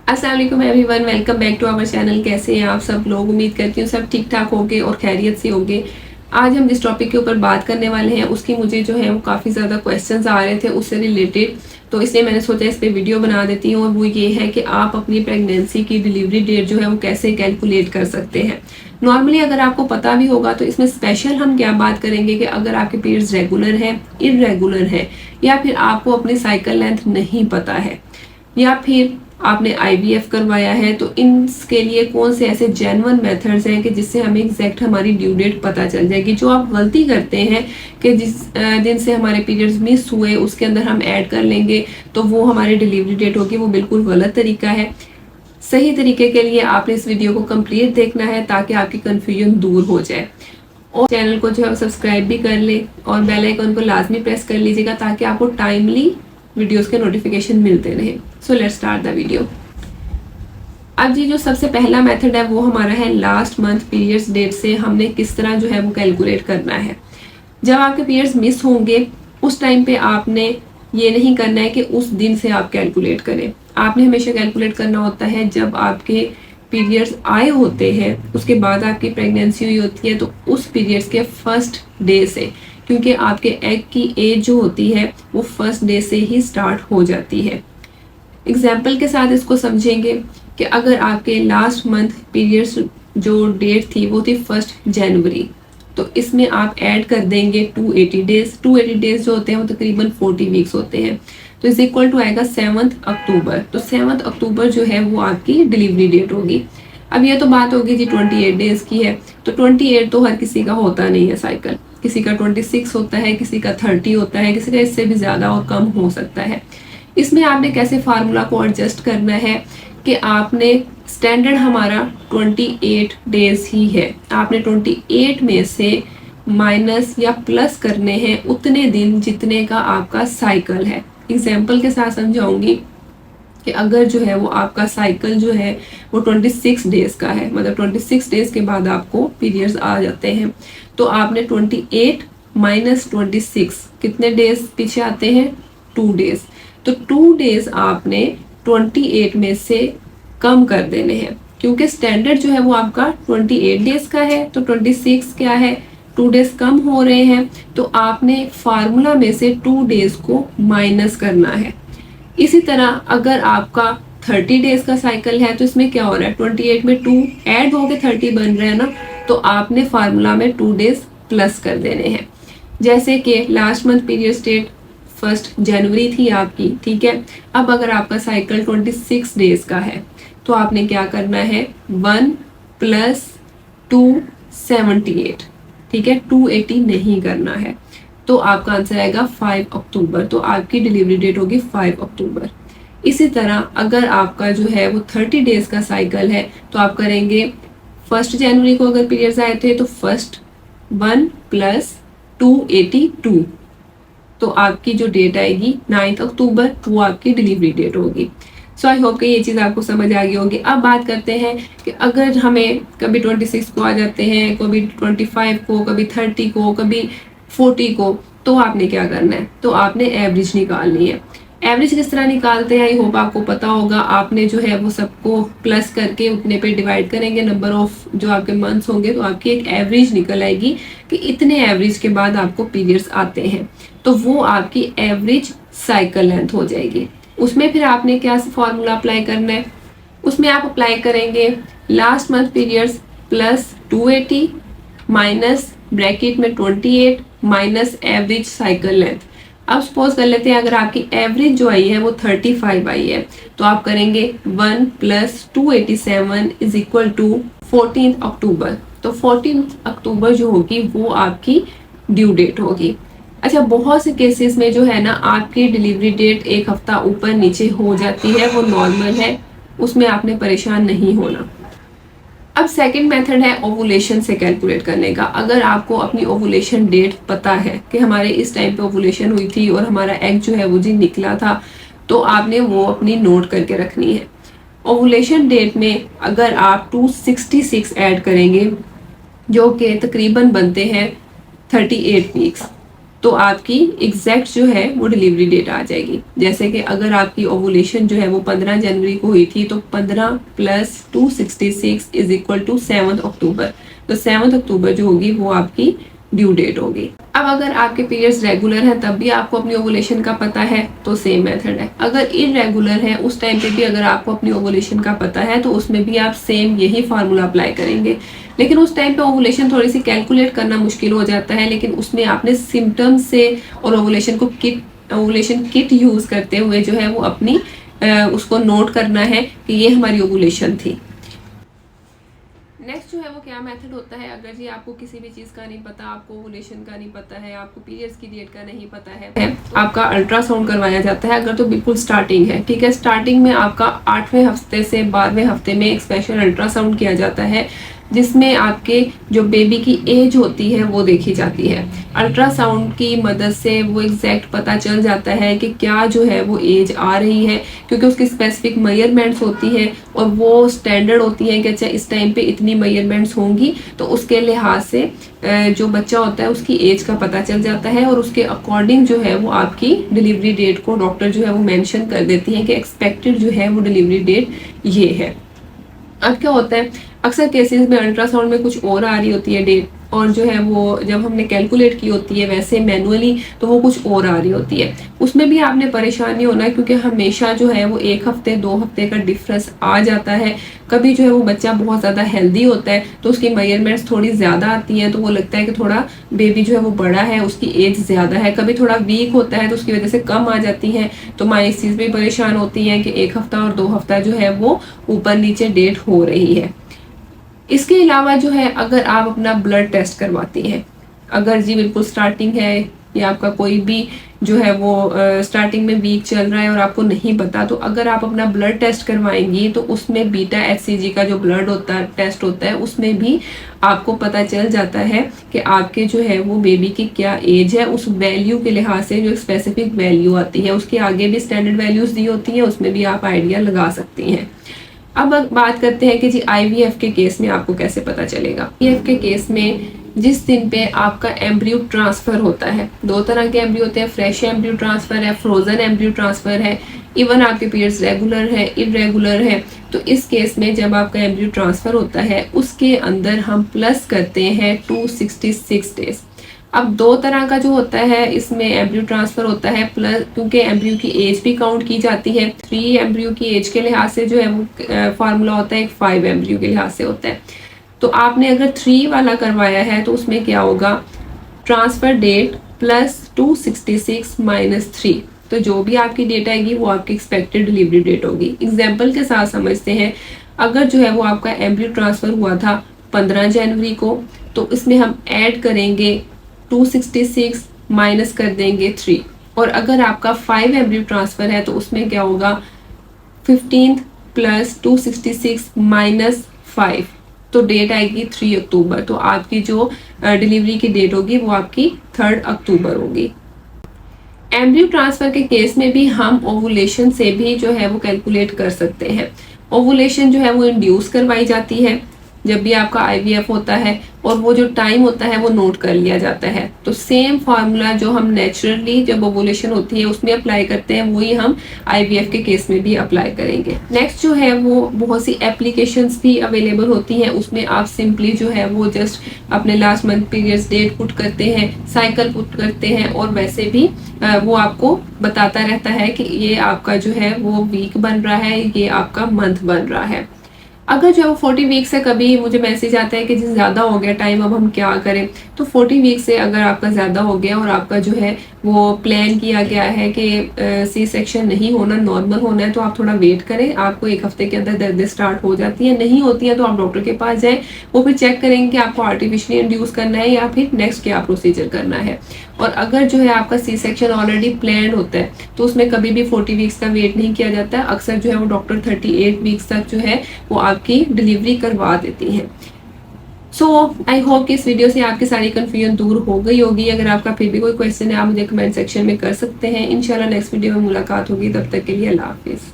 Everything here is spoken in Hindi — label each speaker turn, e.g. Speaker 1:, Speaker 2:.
Speaker 1: अस्सलाम वालेकुम everyone, welcome back to our channel. कैसे हैं आप सब लोग? उम्मीद करती हूँ सब ठीक ठाक होंगे और खैरियत से होंगे। आज हम जिस टॉपिक के ऊपर बात करने वाले हैं उसकी मुझे जो है वो काफ़ी ज़्यादा क्वेश्चंस आ रहे थे उससे रिलेटेड, तो इसलिए मैंने सोचा इस पर वीडियो बना देती हूँ। और वो ये है कि आप अपनी प्रेगनेंसी की डिलीवरी डेट जो है वो कैसे कैलकुलेट कर सकते हैं। नॉर्मली अगर आपको पता भी होगा तो इसमें स्पेशल हम क्या बात करेंगे कि अगर आपके पीरियड्स रेगुलर है, इरेगुलर है, या फिर आपको अपनी साइकिल लेंथ नहीं पता है, या फिर आपने आईवीएफ करवाया है, तो इनके लिए कौन से ऐसे जेन्युइन मेथड्स हैं कि जिससे हमें एग्जैक्ट हमारी ड्यू डेट पता चल जाएगी। जो आप गलती करते हैं कि जिस दिन से हमारे पीरियड्स मिस हुए उसके अंदर हम ऐड कर लेंगे तो वो हमारी डिलीवरी डेट होगी, वो बिल्कुल गलत तरीका है। सही तरीके के लिए आपने इस वीडियो को कंप्लीट देखना है ताकि आपकी कंफ्यूजन दूर हो जाए। और चैनल को जो है सब्सक्राइब भी कर ले और बेल आइकन को लाजमी प्रेस कर लीजिएगा ताकि आपको टाइमली वीडियोस के नोटिफिकेशन मिलते रहे। So let's start the video. अब जी जो सबसे पहला मेथड है वो हमारा है लास्ट मंथ पीरियड्स डेट से हमने किस तरह जो है वो कैलकुलेट करना है। जब आपके पीरियड्स मिस होंगे उस टाइम पे आपने ये नहीं करना है कि उस दिन से आप कैलकुलेट करें। आपने हमेशा कैलकुलेट करना होता है जब आपके पीरियड्स आए होते हैं, उसके बाद आपकी प्रेगनेंसी हुई होती है तो उस पीरियड्स के फर्स्ट डे से, क्योंकि आपके एग की एज जो होती है वो फर्स्ट डे से ही स्टार्ट हो जाती है। एग्जाम्पल के साथ इसको समझेंगे कि अगर आपके लास्ट मंथ पीरियड्स जो डेट थी वो थी 1 जनवरी, तो इसमें आप ऐड कर देंगे 280 डेज। 280 डेज जो होते हैं वो तकरीबन 40 वीक्स होते हैं, तो इज इक्वल टू आएगा 7 अक्टूबर। तो 7 अक्टूबर जो है वो आपकी डिलीवरी डेट होगी। अब ये तो बात होगी जी 28 डेज की है, तो 28 तो हर किसी का होता नहीं है साइकिल। किसी का 26 होता है, किसी का 30 होता है, किसी का इससे भी ज़्यादा और कम हो सकता है। इसमें आपने कैसे फार्मूला को एडजस्ट करना है कि आपने स्टैंडर्ड हमारा 28 डेज ही है, आपने 28 में से माइनस या प्लस करने हैं उतने दिन जितने का आपका साइकिल है। एग्जाम्पल के साथ समझाऊंगी कि अगर जो है वो आपका साइकिल जो है वो 26 डेज का है, मतलब 26 डेज के बाद आपको पीरियड्स आ जाते हैं, तो आपने 28 माइनस 26 कितने डेज पीछे आते हैं? 2 डेज। तो 2 डेज आपने 28 में से कम कर देने हैं, क्योंकि स्टैंडर्ड जो है वो आपका 28 डेज का है, तो 26 क्या है, 2 डेज कम हो रहे हैं, तो आपने फार्मूला में से 2 डेज को माइनस करना है। इसी तरह अगर आपका 30 डेज का साइकिल है तो इसमें क्या हो रहा है, 28 में 2 ऐड होके 30 बन रहे हैं ना, तो आपने फार्मूला में 2 डेज प्लस कर देने हैं। जैसे कि लास्ट मंथ पीरियड डेट 1 जनवरी थी आपकी, ठीक है। अब अगर आपका साइकिल 26 डेज का है तो आपने क्या करना है, 1 प्लस 278, ठीक है, 280 नहीं करना है, तो आपका आंसर आएगा 5 अक्टूबर। तो आपकी डिलीवरी डेट होगी 5 अक्टूबर। इसी तरह अगर आपका जो है वो 30 डेज का साइकिल है तो आप करेंगे 1 जनवरी को अगर पीरियड्स आए थे तो 1 प्लस 282, तो आपकी जो डेट आएगी 9 अक्टूबर, वो आपकी डिलीवरी डेट होगी। सो आई होप कि ये चीज़ आपको समझ आ गई होगी। अब बात करते हैं कि अगर हमें कभी 26 को आ जाते हैं, कभी 25 को, कभी 30 को, कभी 40 को, तो आपने क्या करना है, तो आपने एवरेज निकालनी है। एवरेज किस तरह निकालते हैं आई होप आपको पता होगा। आपने जो है वो सबको प्लस करके उतने पे डिवाइड करेंगे, नंबर ऑफ जो आपके मंथ्स होंगे, तो आपकी एक एवरेज निकल आएगी कि इतने एवरेज के बाद आपको पीरियड्स आते हैं, तो वो आपकी एवरेज साइकिल लेंथ हो जाएगी। उसमें फिर आपने क्या फॉर्मूला अप्लाई करना है, उसमें आप अप्लाई करेंगे last month periods plus 280 minus bracket में 28 माइनस एवरेज साइकिल लेंथ। अब सपोज कर लेते हैं अगर आपकी एवरेज जो आई है वो 35 आई है, तो आप करेंगे 1 प्लस 287 इज इक्वल टू 14 अक्टूबर। तो 14 अक्टूबर जो होगी वो आपकी ड्यू डेट होगी। अच्छा, बहुत से केसेस में जो है ना आपकी डिलीवरी डेट एक हफ्ता ऊपर नीचे हो जाती है, वो नॉर्मल है, उसमें आपने परेशान नहीं होना। अब सेकंड मेथड है ओवुलेशन से कैलकुलेट करने का। अगर आपको अपनी ओवुलेशन डेट पता है कि हमारे इस टाइम पे ओवुलेशन हुई थी और हमारा एग जो है वो जी निकला था, तो आपने वो अपनी नोट करके रखनी है। ओवुलेशन डेट में अगर आप 266 ऐड करेंगे जो कि तकरीबन बनते हैं 38 वीक्स, तो आपकी एग्जैक्ट जो है वो डिलीवरी डेट आ जाएगी। जैसे कि अगर आपकी ओवुलेशन जो है वो 15 जनवरी को हुई थी, तो 15 प्लस 266 इज इक्वल टू 7 अक्टूबर। तो 7 अक्टूबर जो होगी वो आपकी ड्यू डेट होगी। अब अगर आपके पीरियड्स रेगुलर हैं तब भी आपको अपनी ओवुलेशन का पता है तो सेम मेथड है। अगर इरेगुलर है उस टाइम पे भी अगर आपको अपनी ओवुलेशन का पता है तो उसमें भी आप सेम यही फार्मूला अप्लाई करेंगे। लेकिन उस टाइम पे ओवुलेशन थोड़ी सी कैलकुलेट करना मुश्किल हो जाता है, लेकिन उसमें आपने सिम्टम्स से और ओवुलेशन किट यूज करते हुए जो है वो अपनी उसको नोट करना है कि ये हमारी ओवुलेशन थी। नेक्स्ट जो है वो क्या मेथड होता है, अगर जी आपको किसी भी चीज़ का नहीं पता, आपको ओवुलेशन का नहीं पता है, आपको पीरियड्स की डेट का नहीं पता है, आपका अल्ट्रासाउंड करवाया जाता है। अगर तो बिल्कुल स्टार्टिंग है, ठीक है, स्टार्टिंग में आपका 8वें हफ्ते से 12वें हफ्ते में एक स्पेशल अल्ट्रासाउंड किया जाता है जिसमें आपके जो बेबी की एज होती है वो देखी जाती है। अल्ट्रासाउंड की मदद से वो एग्जैक्ट पता चल जाता है कि क्या जो है वो एज आ रही है, क्योंकि उसकी स्पेसिफिक मेजरमेंट्स होती हैं और वो स्टैंडर्ड होती हैं कि अच्छा इस टाइम पे इतनी मेजरमेंट्स होंगी, तो उसके लिहाज से जो बच्चा होता है उसकी एज का पता चल जाता है और उसके अकॉर्डिंग जो है वो आपकी डिलीवरी डेट को डॉक्टर जो है वो मेंशन कर देती हैं कि एक्सपेक्टेड जो है वो डिलीवरी डेट ये है। अब क्या होता है, अक्सर केसेस में अल्ट्रासाउंड में कुछ और आ रही होती है डेट, और जो है वो जब हमने कैलकुलेट की होती है वैसे मैनुअली तो वो कुछ और आ रही होती है। उसमें भी आपने परेशान नहीं होना, क्योंकि हमेशा जो है वो 1 हफ्ते 2 हफ्ते का डिफरेंस आ जाता है। कभी जो है वो बच्चा बहुत ज़्यादा हेल्दी होता है तो उसकी मेजरमेंट्स थोड़ी ज़्यादा आती हैं, तो वो लगता है कि थोड़ा बेबी जो है वो बड़ा है, उसकी एज ज़्यादा है। कभी थोड़ा वीक होता है तो उसकी वजह से कम आ जाती हैं, तो माँ इस चीज़ में परेशान होती हैं कि 1 हफ्ता और 2 हफ्ता जो है वो ऊपर नीचे डेट हो रही है। इसके अलावा जो है अगर आप अपना ब्लड टेस्ट करवाती हैं, अगर जी बिल्कुल स्टार्टिंग है या आपका कोई भी जो है वो स्टार्टिंग में वीक चल रहा है और आपको नहीं पता, तो अगर आप अपना ब्लड टेस्ट करवाएंगी तो उसमें बीटा HCG का जो ब्लड होता है टेस्ट होता है उसमें भी आपको पता चल जाता है कि आपके जो है वो बेबी की क्या एज है। उस वैल्यू के लिहाज से जो स्पेसिफिक वैल्यू आती है, उसके आगे भी स्टैंडर्ड वैल्यूज दी होती हैं, उसमें भी आप आइडिया लगा सकती हैं। अब बात करते हैं कि जी IVF के केस में आपको कैसे पता चलेगा। IVF के केस में जिस दिन पे आपका एम्ब्रियो ट्रांसफर होता है, 2 तरह के एम्ब्रियो होते हैं, फ्रेश एम्ब्रियो ट्रांसफर है, फ्रोजन एम्ब्रियो ट्रांसफर है। इवन आपके पीरियड्स रेगुलर है, इरेगुलर है, तो इस केस में जब आपका एम्ब्रियो ट्रांसफर होता है उसके अंदर हम प्लस करते हैं 266 डेज। अब 2 तरह का जो होता है इसमें एम्ब्रियो ट्रांसफर होता है प्लस, क्योंकि एम्ब्रियो की एज भी काउंट की जाती है। 3 एम्ब्रियो की एज के लिहाज से जो है वो फार्मूला होता है, एक 5 एम्ब्रियो के लिहाज से होता है। तो आपने अगर 3 वाला करवाया है तो उसमें क्या होगा, ट्रांसफर डेट प्लस 266 माइनस 3, तो जो भी आपकी डेट आएगी वो आपकी एक्सपेक्टेड डिलीवरी डेट होगी। एग्जाम्पल के साथ समझते हैं, अगर जो है वो आपका एम्ब्रियो ट्रांसफर हुआ था 15 जनवरी को, तो इसमें हम ऐड करेंगे 266 माइनस कर देंगे 3, और अगर आपका 5 एम्ब्रियो ट्रांसफर है तो उसमें क्या होगा 15 प्लस 266 माइनस 5, तो डेट आएगी 3 अक्टूबर। तो आपकी जो डिलीवरी की डेट होगी वो आपकी 3 अक्टूबर होगी। एम्ब्रियो ट्रांसफर के केस में भी हम ओवुलेशन से भी जो है वो कैलकुलेट कर सकते हैं। ओवुलेशन जो है वो इंड्यूस करवाई जाती है जब भी आपका IVF होता है, और वो जो टाइम होता है वो नोट कर लिया जाता है। तो सेम फार्मूला जो हम नेचुरली जब ओवुलेशन होती है उसमें अप्लाई करते हैं वही हम IVF के केस में भी अप्लाई करेंगे। नेक्स्ट जो है वो बहुत सी एप्लीकेशंस भी अवेलेबल होती हैं, उसमें आप सिंपली जो है वो जस्ट अपने last month periods date put करते हैं, साइकिल पुट करते हैं, और वैसे भी वो आपको बताता रहता है कि ये आपका जो है वो वीक बन रहा है, ये आपका मंथ बन रहा है। अगर जो है वो 40 वीक से कभी मुझे मैसेज आता है कि जी ज़्यादा हो गया टाइम, अब हम क्या करें, तो 40 वीक से अगर आपका ज़्यादा हो गया और आपका जो है वो प्लान किया गया है कि C सेक्शन नहीं होना, नॉर्मल होना है, तो आप थोड़ा वेट करें। आपको 1 हफ्ते के अंदर दर्द स्टार्ट हो जाती है, नहीं होती है तो आप डॉक्टर के पास जाएं, वो फिर चेक करेंगे कि आपको आर्टिफिशियली इंड्यूस करना है या फिर नेक्स्ट क्या प्रोसीजर करना है। और अगर जो है आपका C सेक्शन ऑलरेडी प्लान होता है तो उसमें कभी भी 40 वीक्स का वेट नहीं किया जाता, अक्सर जो है वो डॉक्टर 38 वीक्स तक जो है वो आपकी डिलीवरी करवा देती हैं। सो आई होप कि इस वीडियो से आपकी सारी कन्फ्यूजन दूर हो गई होगी। अगर आपका फिर भी कोई क्वेश्चन है आप मुझे कमेंट सेक्शन में कर सकते हैं। इंशाल्लाह नेक्स्ट वीडियो में मुलाकात होगी, तब तक के लिए अल्लाह हाफिज़।